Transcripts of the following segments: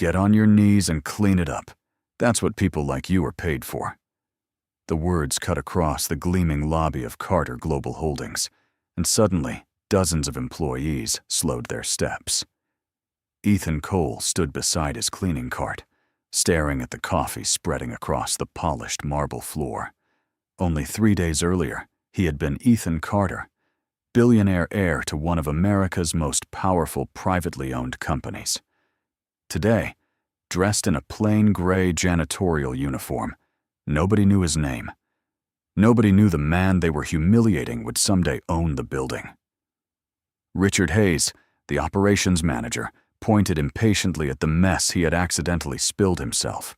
Get on your knees and clean it up. That's what people like you are paid for." The words cut across the gleaming lobby of Carter Global Holdings, and suddenly, dozens of employees slowed their steps. Ethan Cole stood beside his cleaning cart, staring at the coffee spreading across the polished marble floor. Only 3 days earlier, he had been Ethan Carter, billionaire heir to one of America's most powerful privately owned companies. Today, dressed in a plain gray janitorial uniform, nobody knew his name. Nobody knew the man they were humiliating would someday own the building. Richard Hayes, the operations manager, pointed impatiently at the mess he had accidentally spilled himself.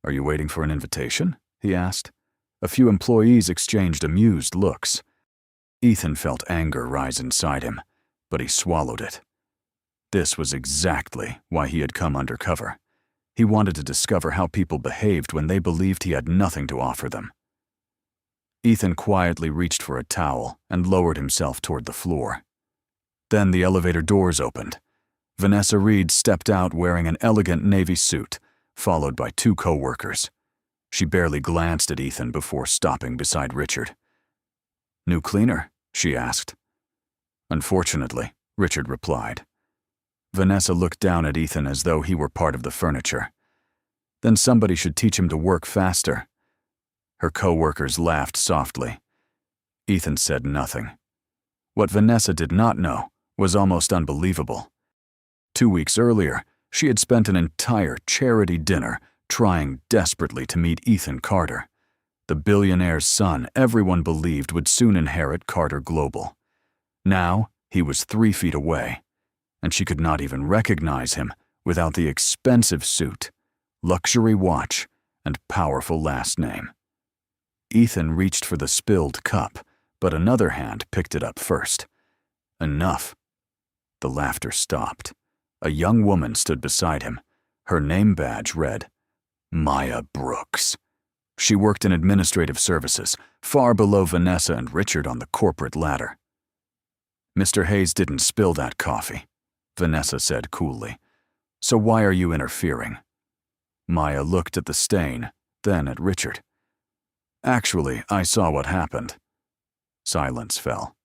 "Are you waiting for an invitation?" he asked. A few employees exchanged amused looks. Ethan felt anger rise inside him, but he swallowed it. This was exactly why he had come undercover. He wanted to discover how people behaved when they believed he had nothing to offer them. Ethan quietly reached for a towel and lowered himself toward the floor. Then the elevator doors opened. Vanessa Reed stepped out wearing an elegant navy suit, followed by 2 co-workers. She barely glanced at Ethan before stopping beside Richard. "New cleaner?" she asked. "Unfortunately," Richard replied. Vanessa looked down at Ethan as though he were part of the furniture. "Then somebody should teach him to work faster." Her co-workers laughed softly. Ethan said nothing. What Vanessa did not know was almost unbelievable. 2 weeks earlier, she had spent an entire charity dinner trying desperately to meet Ethan Carter, the billionaire's son everyone believed would soon inherit Carter Global. Now, he was 3 feet away, and she could not even recognize him without the expensive suit, luxury watch, and powerful last name. Ethan reached for the spilled cup, but another hand picked it up first. Enough. The laughter stopped. A young woman stood beside him. Her name badge read, Maya Brooks. She worked in administrative services, far below Vanessa and Richard on the corporate ladder. "Mr. Hayes didn't spill that coffee," Vanessa said coolly. "So why are you interfering?" Maya looked at the stain, then at Richard. "Actually, I saw what happened." Silence fell.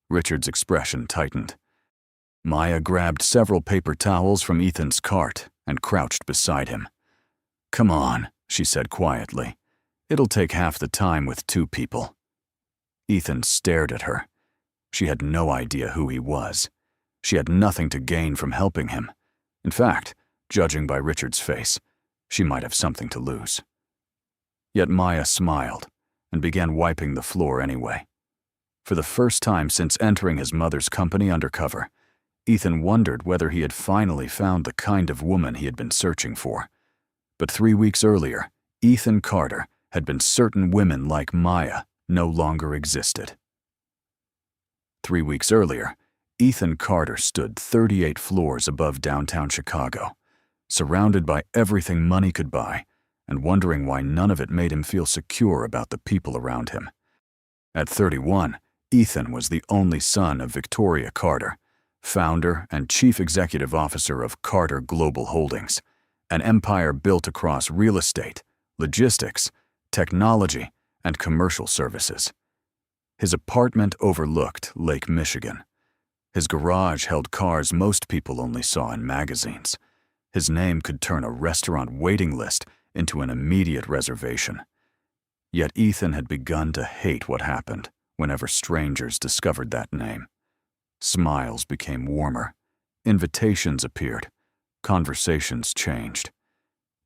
Richard's expression tightened. Maya grabbed several paper towels from Ethan's cart and crouched beside him. "Come on," she said quietly. "It'll take half the time with 2 people." Ethan stared at her. She had no idea who he was. She had nothing to gain from helping him. In fact, judging by Richard's face, she might have something to lose. Yet Maya smiled and began wiping the floor anyway. For the first time since entering his mother's company undercover, Ethan wondered whether he had finally found the kind of woman he had been searching for. But 3 weeks earlier, Ethan Carter had been certain women like Maya no longer existed. 3 weeks earlier, Ethan Carter stood 38 floors above downtown Chicago, surrounded by everything money could buy, and wondering why none of it made him feel secure about the people around him. At 31, Ethan was the only son of Victoria Carter, founder and chief executive officer of Carter Global Holdings, an empire built across real estate, logistics, technology, and commercial services. His apartment overlooked Lake Michigan. His garage held cars most people only saw in magazines. His name could turn a restaurant waiting list into an immediate reservation. Yet Ethan had begun to hate what happened whenever strangers discovered that name. Smiles became warmer. Invitations appeared. Conversations changed.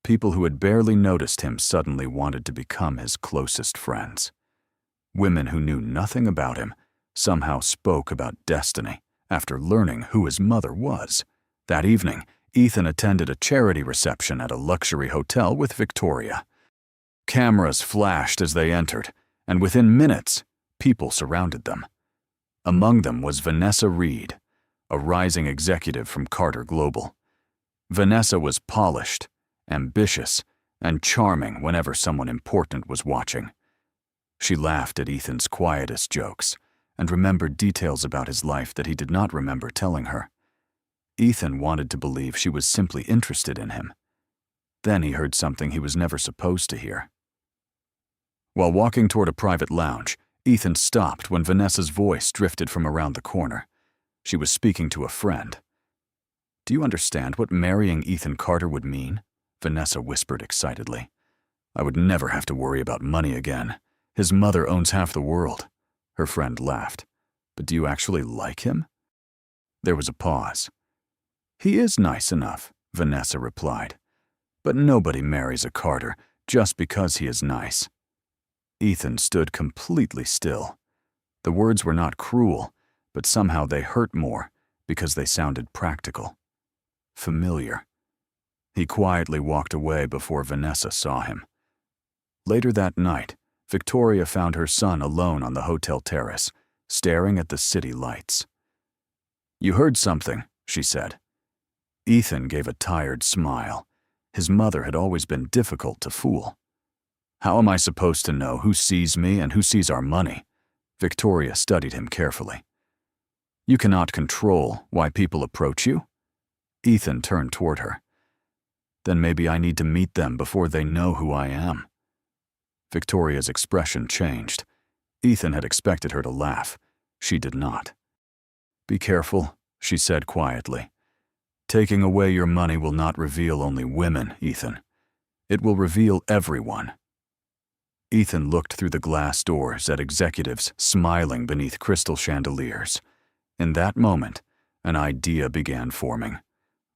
People who had barely noticed him suddenly wanted to become his closest friends. Women who knew nothing about him somehow spoke about destiny after learning who his mother was. That evening, Ethan attended a charity reception at a luxury hotel with Victoria. Cameras flashed as they entered, and within minutes, people surrounded them. Among them was Vanessa Reed, a rising executive from Carter Global. Vanessa was polished, ambitious, and charming whenever someone important was watching. She laughed at Ethan's quietest jokes and remembered details about his life that he did not remember telling her. Ethan wanted to believe she was simply interested in him. Then he heard something he was never supposed to hear. While walking toward a private lounge, Ethan stopped when Vanessa's voice drifted from around the corner. She was speaking to a friend. "Do you understand what marrying Ethan Carter would mean?" Vanessa whispered excitedly. "I would never have to worry about money again. His mother owns half the world." Her friend laughed. "But do you actually like him?" There was a pause. "He is nice enough," Vanessa replied. "But nobody marries a Carter just because he is nice." Ethan stood completely still. The words were not cruel, but somehow they hurt more because they sounded practical. Familiar. He quietly walked away before Vanessa saw him. Later that night, Victoria found her son alone on the hotel terrace, staring at the city lights. "You heard something," she said. Ethan gave a tired smile. His mother had always been difficult to fool. "How am I supposed to know who sees me and who sees our money?" Victoria studied him carefully. "You cannot control why people approach you?" Ethan turned toward her. "Then maybe I need to meet them before they know who I am." Victoria's expression changed. Ethan had expected her to laugh. She did not. "Be careful," she said quietly. "Taking away your money will not reveal only women, Ethan. It will reveal everyone." Ethan looked through the glass doors at executives smiling beneath crystal chandeliers. In that moment, an idea began forming,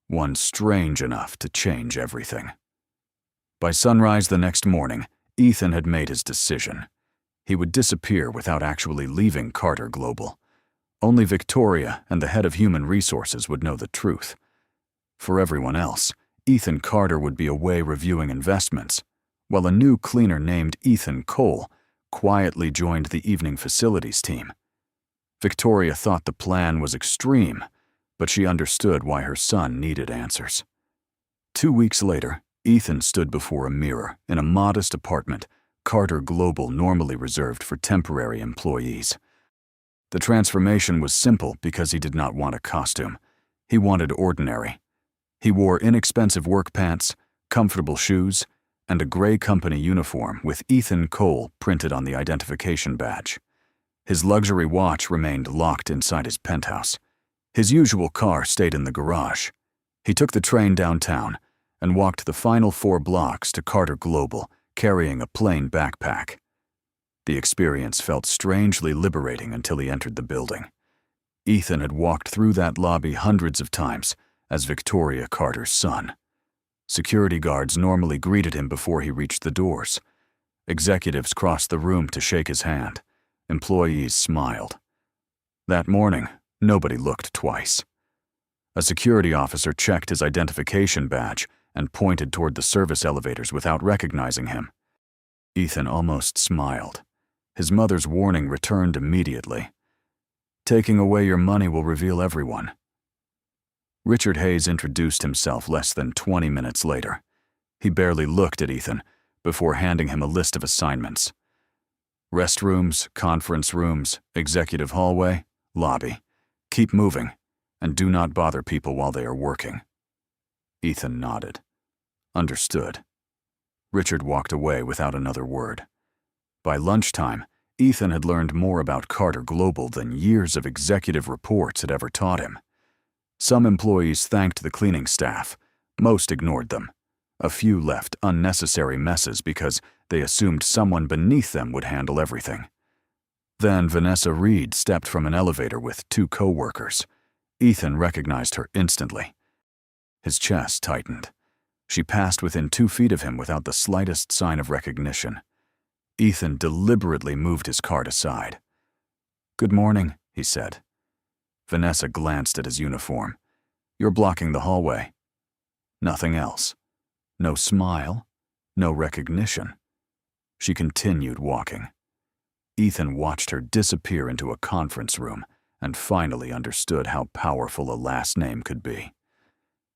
one strange enough to change everything. By sunrise the next morning, Ethan had made his decision. He would disappear without actually leaving Carter Global. Only Victoria and the head of human resources would know the truth. For everyone else, Ethan Carter would be away reviewing investments, while a new cleaner named Ethan Cole quietly joined the evening facilities team. Victoria thought the plan was extreme, but she understood why her son needed answers. 2 weeks later, Ethan stood before a mirror in a modest apartment Carter Global normally reserved for temporary employees. The transformation was simple because he did not want a costume. He wanted ordinary. He wore inexpensive work pants, comfortable shoes, and a gray company uniform with Ethan Cole printed on the identification badge. His luxury watch remained locked inside his penthouse. His usual car stayed in the garage. He took the train downtown and walked the final 4 blocks to Carter Global, carrying a plain backpack. The experience felt strangely liberating until he entered the building. Ethan had walked through that lobby hundreds of times as Victoria Carter's son. Security guards normally greeted him before he reached the doors. Executives crossed the room to shake his hand. Employees smiled. That morning, nobody looked twice. A security officer checked his identification badge and pointed toward the service elevators without recognizing him. Ethan almost smiled. His mother's warning returned immediately. "Taking away your money will reveal everyone." Richard Hayes introduced himself less than 20 minutes later. He barely looked at Ethan before handing him a list of assignments. Restrooms, conference rooms, executive hallway, lobby. Keep moving, and do not bother people while they are working. Ethan nodded. Understood. Richard walked away without another word. By lunchtime, Ethan had learned more about Carter Global than years of executive reports had ever taught him. Some employees thanked the cleaning staff. Most ignored them. A few left unnecessary messes because they assumed someone beneath them would handle everything. Then Vanessa Reed stepped from an elevator with 2 co-workers. Ethan recognized her instantly. His chest tightened. She passed within 2 feet of him without the slightest sign of recognition. Ethan deliberately moved his cart aside. "Good morning," he said. Vanessa glanced at his uniform. "You're blocking the hallway." Nothing else. No smile. No recognition. She continued walking. Ethan watched her disappear into a conference room and finally understood how powerful a last name could be.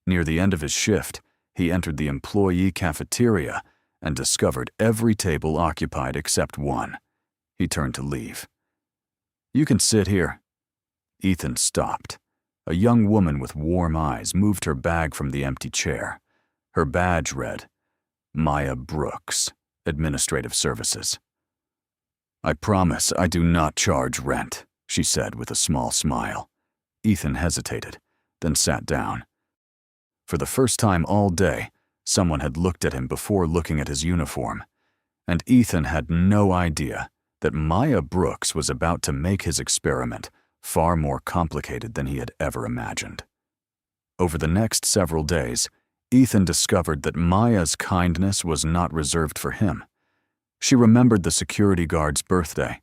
Near the end of his shift, he entered the employee cafeteria and discovered every table occupied except one. He turned to leave. "You can sit here." Ethan stopped. a young woman with warm eyes moved her bag from the empty chair. Her badge read, Maya Brooks, Administrative Services. "I promise I do not charge rent," she said with a small smile. Ethan hesitated, then sat down. For the first time all day, someone had looked at him before looking at his uniform, and Ethan had no idea that Maya Brooks was about to make his experiment far more complicated than he had ever imagined. Over the next several days, Ethan discovered that Maya's kindness was not reserved for him. She remembered the security guard's birthday.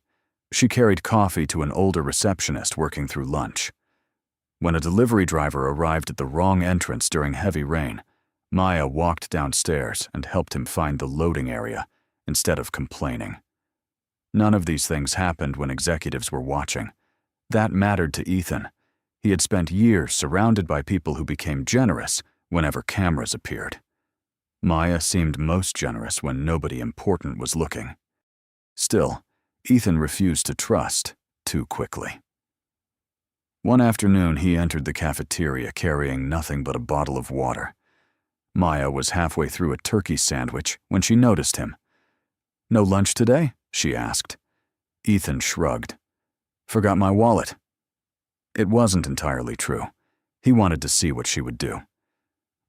She carried coffee to an older receptionist working through lunch. When a delivery driver arrived at the wrong entrance during heavy rain, Maya walked downstairs and helped him find the loading area instead of complaining. None of these things happened when executives were watching. That mattered to Ethan. He had spent years surrounded by people who became generous whenever cameras appeared. Maya seemed most generous when nobody important was looking. Still, Ethan refused to trust too quickly. One afternoon, he entered the cafeteria carrying nothing but a bottle of water. Maya was halfway through a turkey sandwich when she noticed him. "No lunch today?" she asked. Ethan shrugged. "Forgot my wallet." It wasn't entirely true. He wanted to see what she would do.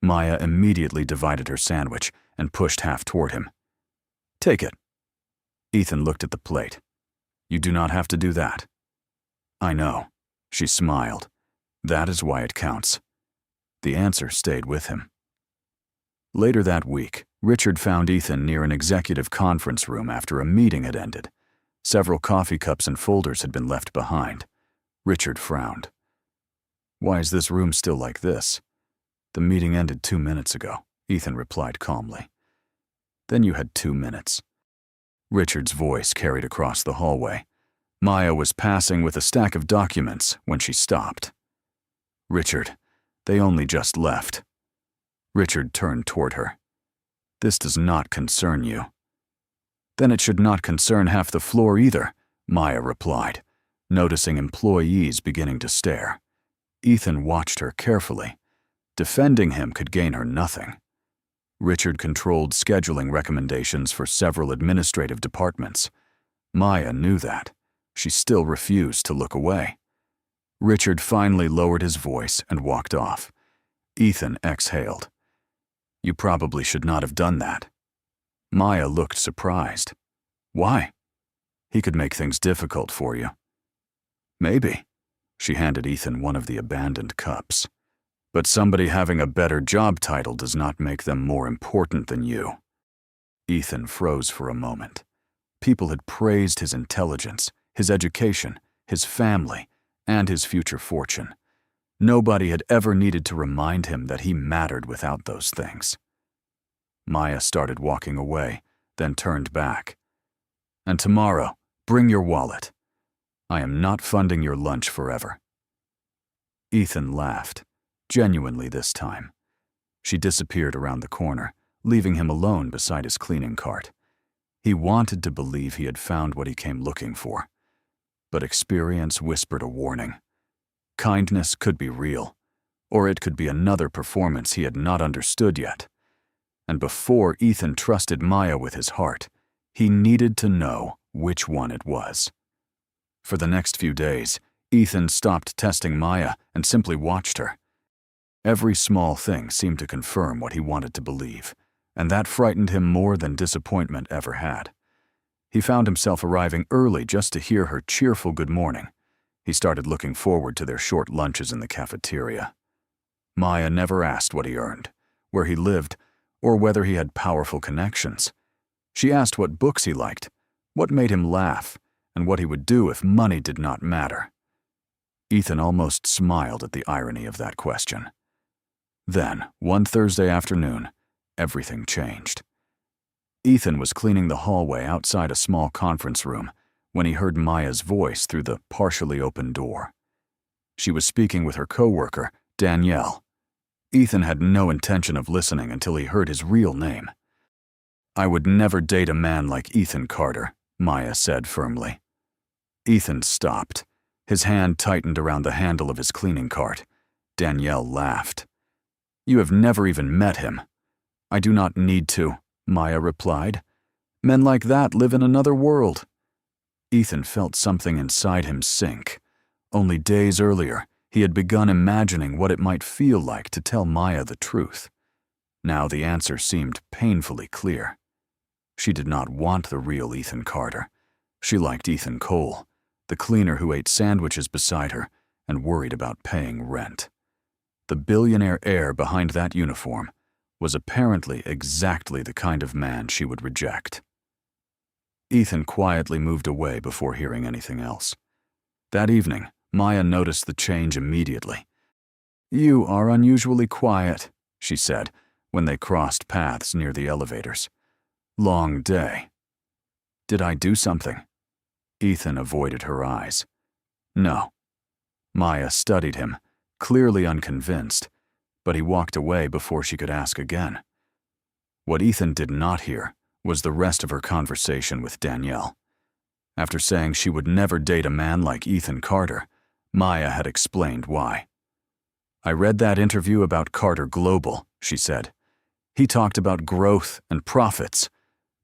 Maya immediately divided her sandwich and pushed half toward him. "Take it." Ethan looked at the plate. "You do not have to do that." "I know." She smiled. "That is why it counts." The answer stayed with him. Later that week, Richard found Ethan near an executive conference room after a meeting had ended. Several coffee cups and folders had been left behind. Richard frowned. "Why is this room still like this?" "The meeting ended 2 minutes ago," Ethan replied calmly. "Then you had 2 minutes." Richard's voice carried across the hallway. Maya was passing with a stack of documents when she stopped. "Richard, they only just left." Richard turned toward her. "This does not concern you." "Then it should not concern half the floor either," Maya replied, noticing employees beginning to stare. Ethan watched her carefully. Defending him could gain her nothing. Richard controlled scheduling recommendations for several administrative departments. Maya knew that. She still refused to look away. Richard finally lowered his voice and walked off. Ethan exhaled. "You probably should not have done that." Maya looked surprised. "Why?" "He could make things difficult for you." "Maybe." She handed Ethan one of the abandoned cups. "But somebody having a better job title does not make them more important than you." Ethan froze for a moment. People had praised his intelligence, his education, his family, and his future fortune. Nobody had ever needed to remind him that he mattered without those things. Maya started walking away, then turned back. "And tomorrow, bring your wallet. I am not funding your lunch forever." Ethan laughed, genuinely this time. She disappeared around the corner, leaving him alone beside his cleaning cart. He wanted to believe he had found what he came looking for. But experience whispered a warning. Kindness could be real, or it could be another performance he had not understood yet. And before Ethan trusted Maya with his heart, he needed to know which one it was. For the next few days, Ethan stopped testing Maya and simply watched her. Every small thing seemed to confirm what he wanted to believe, and that frightened him more than disappointment ever had. He found himself arriving early just to hear her cheerful good morning. He started looking forward to their short lunches in the cafeteria. Maya never asked what he earned, where he lived, or whether he had powerful connections. She asked what books he liked, what made him laugh, and what he would do if money did not matter. Ethan almost smiled at the irony of that question. Then, one Thursday afternoon, everything changed. Ethan was cleaning the hallway outside a small conference room when he heard Maya's voice through the partially open door. She was speaking with her coworker, Danielle. Ethan had no intention of listening until he heard his real name. "I would never date a man like Ethan Carter," Maya said firmly. Ethan stopped. His hand tightened around the handle of his cleaning cart. Danielle laughed. "You have never even met him." "I do not need to," Maya replied. "Men like that live in another world." Ethan felt something inside him sink. Only days earlier, he had begun imagining what it might feel like to tell Maya the truth. Now the answer seemed painfully clear. She did not want the real Ethan Carter. She liked Ethan Cole, the cleaner who ate sandwiches beside her and worried about paying rent. The billionaire heir behind that uniform was apparently exactly the kind of man she would reject. Ethan quietly moved away before hearing anything else. That evening, Maya noticed the change immediately. "You are unusually quiet," she said when they crossed paths near the elevators. "Long day." "Did I do something?" Ethan avoided her eyes. "No." Maya studied him, clearly unconvinced, but he walked away before she could ask again. What Ethan did not hear was the rest of her conversation with Danielle. After saying she would never date a man like Ethan Carter, Maya had explained why. "I read that interview about Carter Global," she said. "He talked about growth and profits,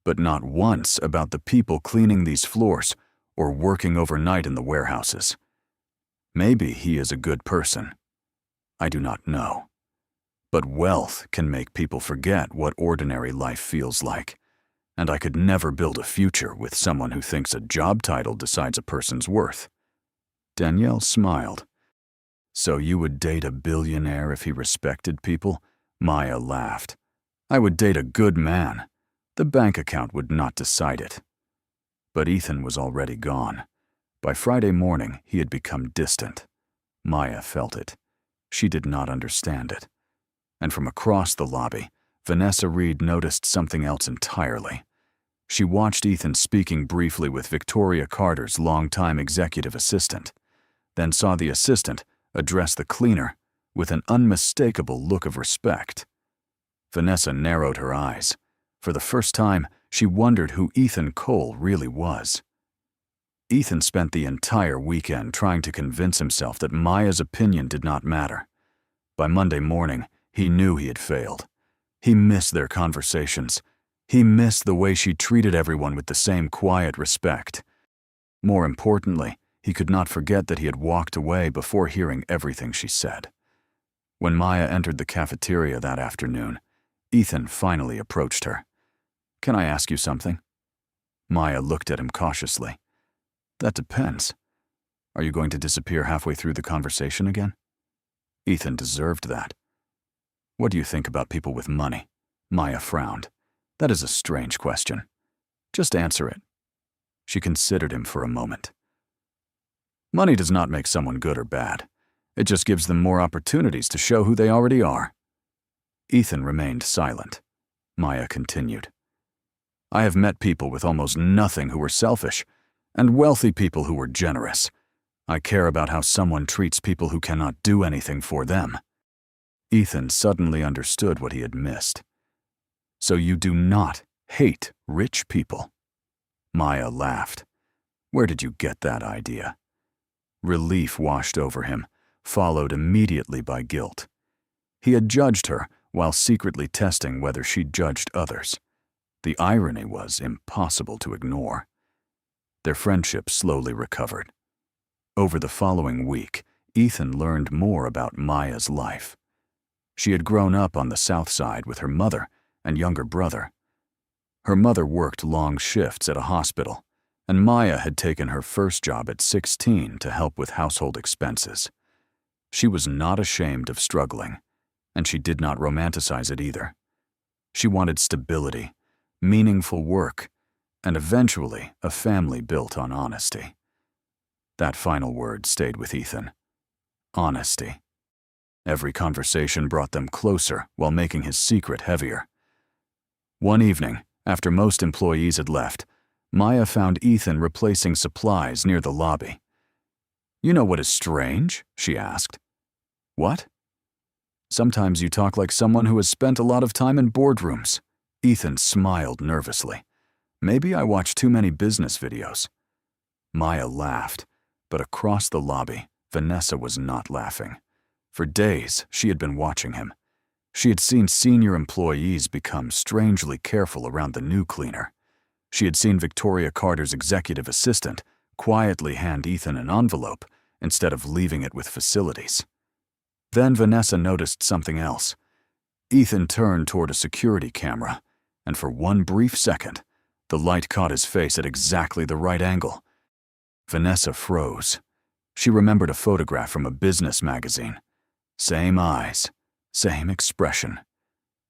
but not once about the people cleaning these floors or working overnight in the warehouses. Maybe he is a good person. I do not know. But wealth can make people forget what ordinary life feels like, and I could never build a future with someone who thinks a job title decides a person's worth." Danielle smiled. "So you would date a billionaire if he respected people?" Maya laughed. "I would date a good man. The bank account would not decide it." But Ethan was already gone. By Friday morning, he had become distant. Maya felt it. She did not understand it. And from across the lobby, Vanessa Reed noticed something else entirely. She watched Ethan speaking briefly with Victoria Carter's longtime executive assistant, then saw the assistant address the cleaner with an unmistakable look of respect. Vanessa narrowed her eyes. For the first time, she wondered who Ethan Cole really was. Ethan spent the entire weekend trying to convince himself that Maya's opinion did not matter. By Monday morning, he knew he had failed. He missed their conversations. He missed the way she treated everyone with the same quiet respect. More importantly, he could not forget that he had walked away before hearing everything she said. When Maya entered the cafeteria that afternoon, Ethan finally approached her. "Can I ask you something?" Maya looked at him cautiously. "That depends. Are you going to disappear halfway through the conversation again?" Ethan deserved that. "What do you think about people with money?" Maya frowned. "That is a strange question. Just answer it." She considered him for a moment. "Money does not make someone good or bad. It just gives them more opportunities to show who they already are." Ethan remained silent. Maya continued. "I have met people with almost nothing who were selfish, and wealthy people who were generous. I care about how someone treats people who cannot do anything for them." Ethan suddenly understood what he had missed. "So you do not hate rich people?" Maya laughed. "Where did you get that idea?" Relief washed over him, followed immediately by guilt. He had judged her while secretly testing whether she judged others. The irony was impossible to ignore. Their friendship slowly recovered. Over the following week, Ethan learned more about Maya's life. She had grown up on the South Side with her mother and younger brother. Her mother worked long shifts at a hospital, and Maya had taken her first job at 16 to help with household expenses. She was not ashamed of struggling, and she did not romanticize it either. She wanted stability, meaningful work, and eventually a family built on honesty. That final word stayed with Ethan. Honesty. Every conversation brought them closer while making his secret heavier. One evening, after most employees had left, Maya found Ethan replacing supplies near the lobby. "You know what is strange?" she asked. "What?" "Sometimes you talk like someone who has spent a lot of time in boardrooms." Ethan smiled nervously. "Maybe I watch too many business videos." Maya laughed, but across the lobby, Vanessa was not laughing. For days, she had been watching him. She had seen senior employees become strangely careful around the new cleaner. She had seen Victoria Carter's executive assistant quietly hand Ethan an envelope instead of leaving it with facilities. Then Vanessa noticed something else. Ethan turned toward a security camera, and for one brief second, the light caught his face at exactly the right angle. Vanessa froze. She remembered a photograph from a business magazine. Same eyes, same expression.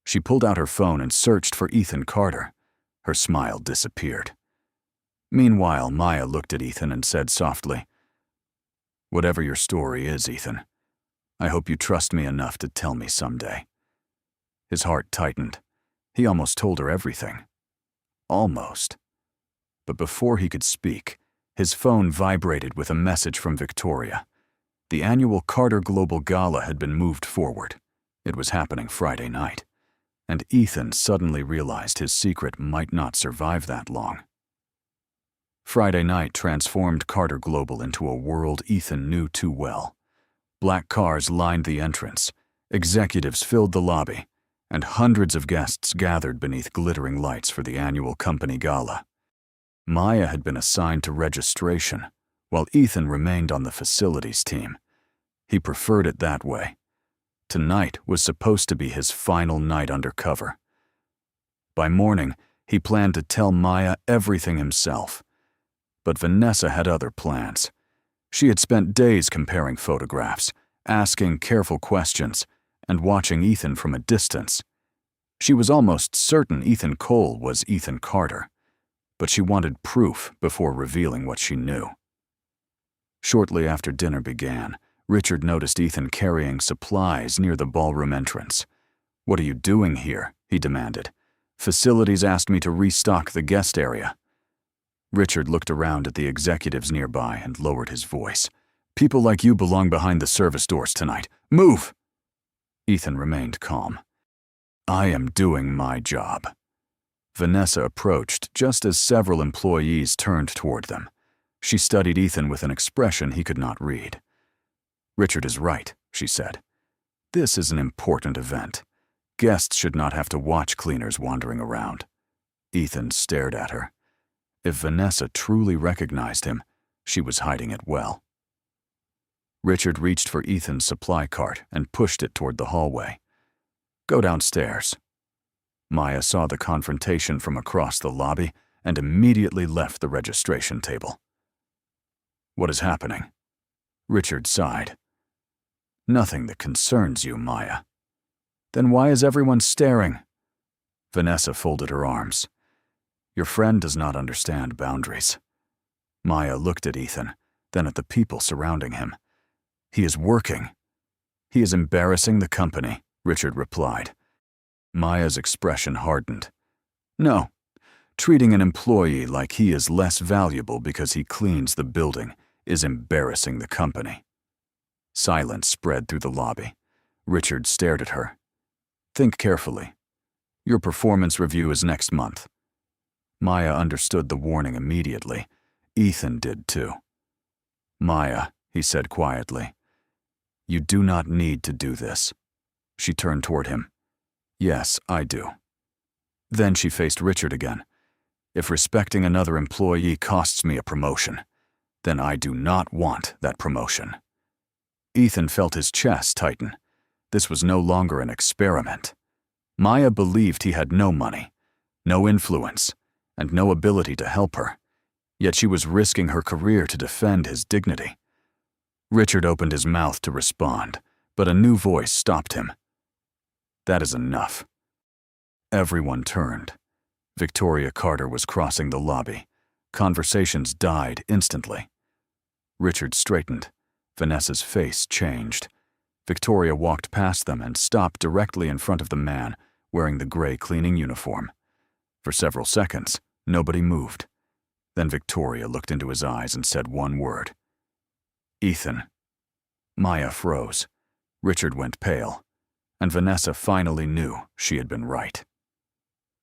She pulled out her phone and searched for Ethan Carter. Her smile disappeared. Meanwhile, Maya looked at Ethan and said softly, "Whatever your story is, Ethan, I hope you trust me enough to tell me someday." His heart tightened. He almost told her everything. Almost. But before he could speak, his phone vibrated with a message from Victoria. The annual Carter Global Gala had been moved forward. It was happening Friday night, and Ethan suddenly realized his secret might not survive that long. Friday night transformed Carter Global into a world Ethan knew too well. Black cars lined the entrance, executives filled the lobby, and hundreds of guests gathered beneath glittering lights for the annual company gala. Maya had been assigned to registration, while Ethan remained on the facilities team. He preferred it that way. Tonight was supposed to be his final night undercover. By morning, he planned to tell Maya everything himself. But Vanessa had other plans. She had spent days comparing photographs, asking careful questions, and watching Ethan from a distance. She was almost certain Ethan Cole was Ethan Carter, but she wanted proof before revealing what she knew. Shortly after dinner began, Richard noticed Ethan carrying supplies near the ballroom entrance. "What are you doing here?" he demanded. "Facilities asked me to restock the guest area." Richard looked around at the executives nearby and lowered his voice. "People like you belong behind the service doors tonight. Move!" Ethan remained calm. "I am doing my job." Vanessa approached just as several employees turned toward them. She studied Ethan with an expression he could not read. "Richard is right," she said. "This is an important event. Guests should not have to watch cleaners wandering around." Ethan stared at her. If Vanessa truly recognized him, she was hiding it well. Richard reached for Ethan's supply cart and pushed it toward the hallway. "Go downstairs." Maya saw the confrontation from across the lobby and immediately left the registration table. "What is happening?" Richard sighed. "Nothing that concerns you, Maya." "Then why is everyone staring?" Vanessa folded her arms. "Your friend does not understand boundaries." Maya looked at Ethan, then at the people surrounding him. "He is working." "He is embarrassing the company," Richard replied. Maya's expression hardened. "No, treating an employee like he is less valuable because he cleans the building is embarrassing the company." Silence spread through the lobby. Richard stared at her. "Think carefully. Your performance review is next month." Maya understood the warning immediately. Ethan did too. "Maya," he said quietly, "you do not need to do this." She turned toward him. "Yes, I do." Then she faced Richard again. "If respecting another employee costs me a promotion, then I do not want that promotion." Ethan felt his chest tighten. This was no longer an experiment. Maya believed he had no money, no influence, and no ability to help her, yet she was risking her career to defend his dignity. Richard opened his mouth to respond, but a new voice stopped him. "That is enough." Everyone turned. Victoria Carter was crossing the lobby. Conversations died instantly. Richard straightened. Vanessa's face changed. Victoria walked past them and stopped directly in front of the man wearing the gray cleaning uniform. For several seconds, nobody moved. Then Victoria looked into his eyes and said one word. "Ethan." Maya froze. Richard went pale, and Vanessa finally knew she had been right.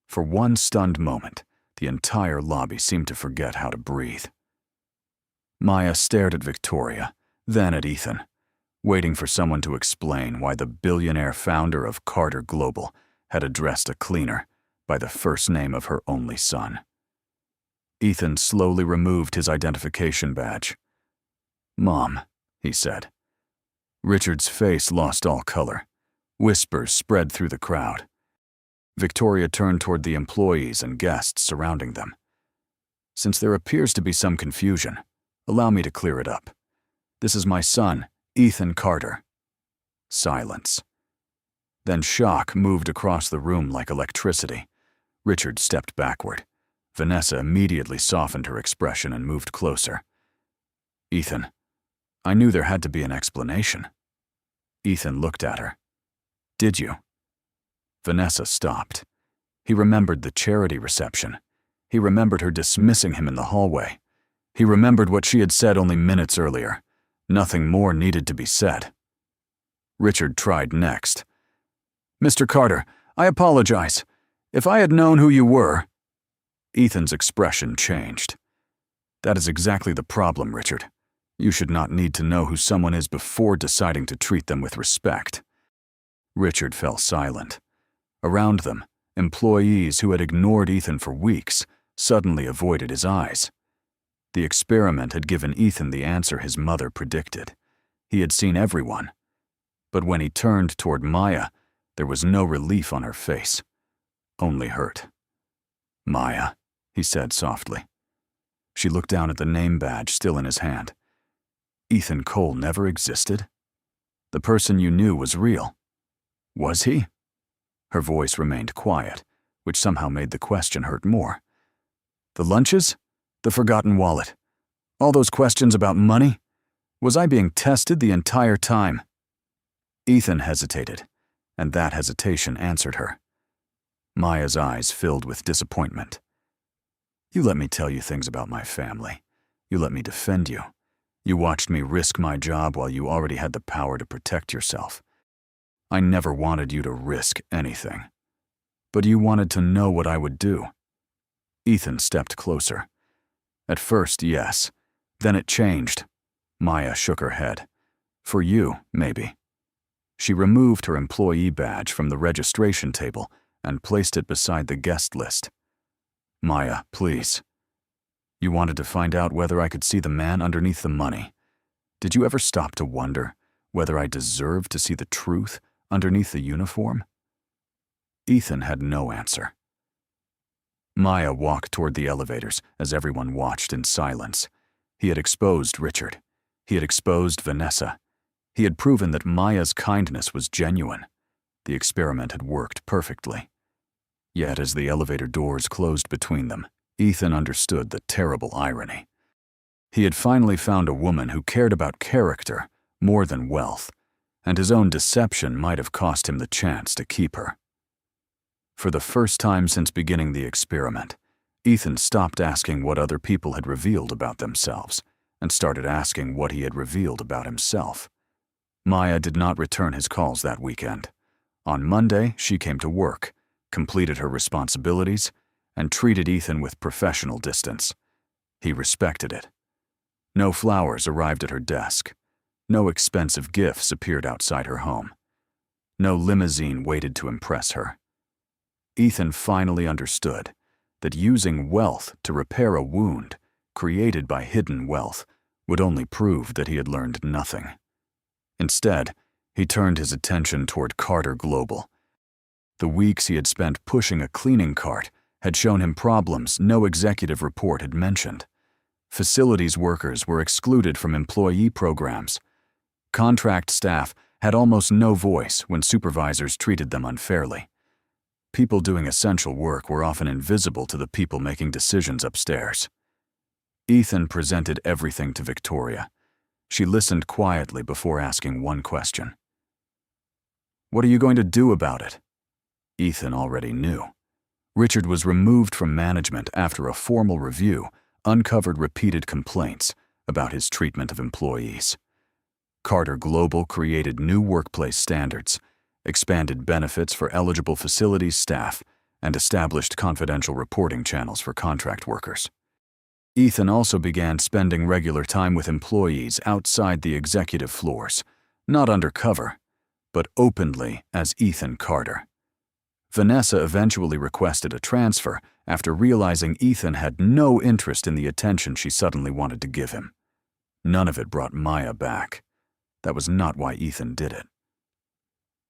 For one stunned moment, the entire lobby seemed to forget how to breathe. Maya stared at Victoria, then at Ethan. waiting for someone to explain why the billionaire founder of Carter Global had addressed a cleaner by the first name of her only son. Ethan slowly removed his identification badge. "Mom," he said. Richard's face lost all color. Whispers spread through the crowd. Victoria turned toward the employees and guests surrounding them. "Since there appears to be some confusion, allow me to clear it up. This is my son, Ethan Carter." Silence. Then shock moved across the room like electricity. Richard stepped backward. Vanessa immediately softened her expression and moved closer. "Ethan, I knew there had to be an explanation." Ethan looked at her. "Did you?" Vanessa stopped. He remembered the charity reception. He remembered her dismissing him in the hallway. He remembered what she had said only minutes earlier. Nothing more needed to be said. Richard tried next. "Mr. Carter, I apologize. If I had known who you were—" Ethan's expression changed. "That is exactly the problem, Richard. You should not need to know who someone is before deciding to treat them with respect." Richard fell silent. Around them, employees who had ignored Ethan for weeks suddenly avoided his eyes. The experiment had given Ethan the answer his mother predicted. He had seen everyone. But when he turned toward Maya, there was no relief on her face, only hurt. "Maya," he said softly. She looked down at the name badge still in his hand. "Ethan Cole never existed? The person you knew was real. Was he?" Her voice remained quiet, which somehow made the question hurt more. "The lunches? The forgotten wallet? All those questions about money? Was I being tested the entire time?" Ethan hesitated, and that hesitation answered her. Maya's eyes filled with disappointment. "You let me tell you things about my family. You let me defend you. You watched me risk my job while you already had the power to protect yourself. I never wanted you to risk anything. But you wanted to know what I would do." Ethan stepped closer. "At first, yes. Then it changed." Maya shook her head. "For you, maybe." She removed her employee badge from the registration table and placed it beside the guest list. "Maya, please. You wanted to find out whether I could see the man underneath the money. Did you ever stop to wonder whether I deserved to see the truth underneath the uniform?" Ethan had no answer. Maya walked toward the elevators as everyone watched in silence. He had exposed Richard. He had exposed Vanessa. He had proven that Maya's kindness was genuine. The experiment had worked perfectly. Yet as the elevator doors closed between them, Ethan understood the terrible irony. He had finally found a woman who cared about character more than wealth, and his own deception might have cost him the chance to keep her. For the first time since beginning the experiment, Ethan stopped asking what other people had revealed about themselves and started asking what he had revealed about himself. Maya did not return his calls that weekend. On Monday, she came to work, completed her responsibilities, and treated Ethan with professional distance. He respected it. No flowers arrived at her desk. No expensive gifts appeared outside her home. No limousine waited to impress her. Ethan finally understood that using wealth to repair a wound created by hidden wealth would only prove that he had learned nothing. Instead, he turned his attention toward Carter Global. The weeks he had spent pushing a cleaning cart had shown him problems no executive report had mentioned. Facilities workers were excluded from employee programs. Contract staff had almost no voice when supervisors treated them unfairly. People doing essential work were often invisible to the people making decisions upstairs. Ethan presented everything to Victoria. She listened quietly before asking one question. "What are you going to do about it?" Ethan already knew. Richard was removed from management after a formal review uncovered repeated complaints about his treatment of employees. Carter Global created new workplace standards, expanded benefits for eligible facilities staff, and established confidential reporting channels for contract workers. Ethan also began spending regular time with employees outside the executive floors, Not undercover, but openly as Ethan Carter. Vanessa eventually requested a transfer after realizing Ethan had no interest in the attention she suddenly wanted to give him. None of it brought Maya back. That was not why Ethan did it.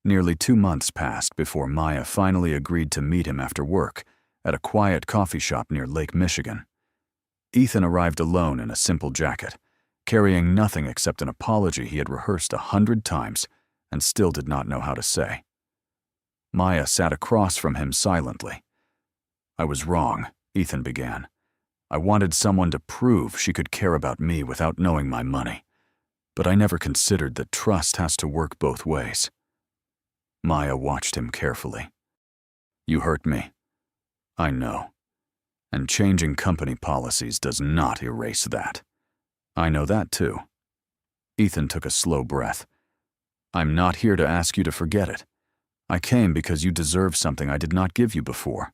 Nearly 2 months passed before Maya finally agreed to meet him after work at a quiet coffee shop near Lake Michigan. Ethan arrived alone in a simple jacket, carrying nothing except an apology he had rehearsed 100 times and still did not know how to say. Maya sat across from him silently. "I was wrong," Ethan began. "I wanted someone to prove she could care about me without knowing my money. But I never considered that trust has to work both ways." Maya watched him carefully. "You hurt me. I know. And changing company policies does not erase that. I know that too." Ethan took a slow breath. "I'm not here to ask you to forget it. I came because you deserve something I did not give you before.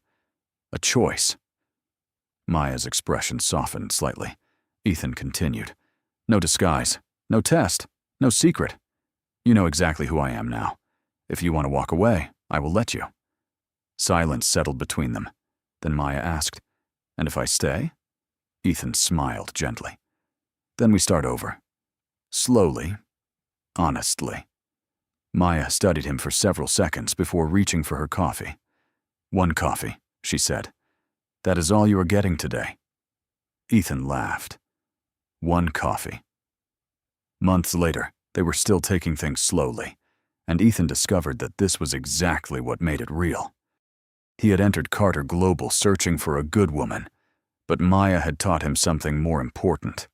A choice." Maya's expression softened slightly. Ethan continued. "No disguise, no test, no secret. You know exactly who I am now. If you want to walk away, I will let you." Silence settled between them. Then Maya asked, "And if I stay?" Ethan smiled gently. "Then we start over. Slowly, honestly." Maya studied him for several seconds before reaching for her coffee. "1 coffee," she said. "That is all you are getting today." Ethan laughed. 1 coffee. Months later, they were still taking things slowly, and Ethan discovered that this was exactly what made it real. He had entered Carter Global searching for a good woman, but Maya had taught him something more important.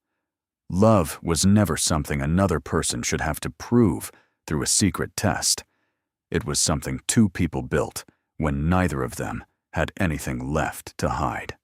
Love was never something another person should have to prove through a secret test. It was something 2 people built when neither of them had anything left to hide.